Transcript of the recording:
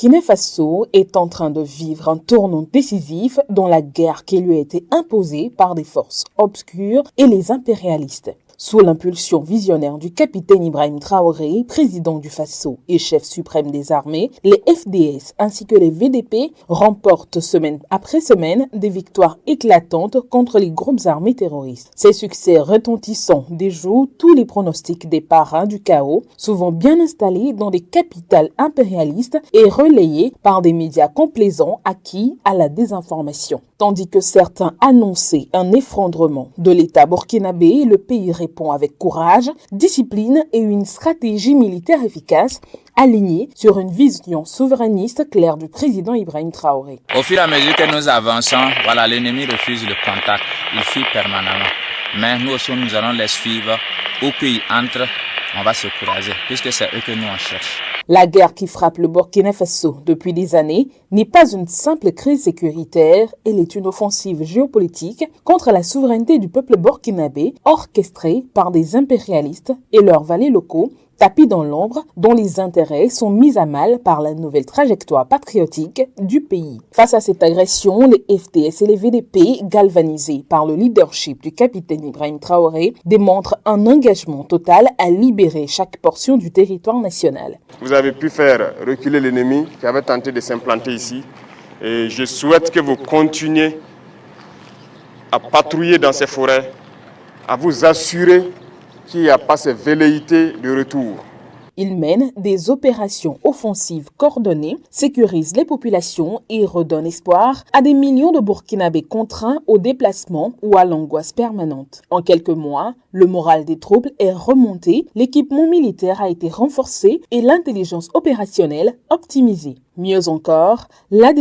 Burkina Faso est en train de vivre un tournant décisif dans la guerre qui lui a été imposée par des forces obscures et les impérialistes. Sous l'impulsion visionnaire du capitaine Ibrahim Traoré, président du Faso et chef suprême des armées, les FDS ainsi que les VDP remportent semaine après semaine des victoires éclatantes contre les groupes armés terroristes. Ces succès retentissants déjouent tous les pronostics des parrains du chaos, souvent bien installés dans des capitales impérialistes et relayés par des médias complaisants acquis à la désinformation. Tandis que certains annonçaient un effondrement de l'État burkinabé, le pays répond avec courage, discipline et une stratégie militaire efficace, alignée sur une vision souverainiste claire du président Ibrahim Traoré. Au fur et à mesure que nous avançons, l'ennemi refuse le contact, il fuit permanemment. Mais nous aussi, nous allons les suivre. Où qu'ils entrent, on va se courager, puisque c'est eux que nous on cherche. La guerre qui frappe le Burkina Faso depuis des années n'est pas une simple crise sécuritaire, elle est une offensive géopolitique contre la souveraineté du peuple burkinabé orchestrée par des impérialistes et leurs valets locaux tapis dans l'ombre dont les intérêts sont mis à mal par la nouvelle trajectoire patriotique du pays. Face à cette agression, les FDS et les VDP, galvanisés par le leadership du capitaine Ibrahim Traoré, démontrent un engagement total à libérer chaque portion du territoire national. Vous avez pu faire reculer l'ennemi qui avait tenté de s'implanter ici et je souhaite que vous continuiez à patrouiller dans ces forêts, à vous assurer qu'il n'y a pas ces velléités de retour. Il mène des opérations offensives coordonnées, sécurise les populations et redonne espoir à des millions de Burkinabés contraints au déplacement ou à l'angoisse permanente. En quelques mois, le moral des troupes est remonté, l'équipement militaire a été renforcé et l'intelligence opérationnelle optimisée. Mieux encore, la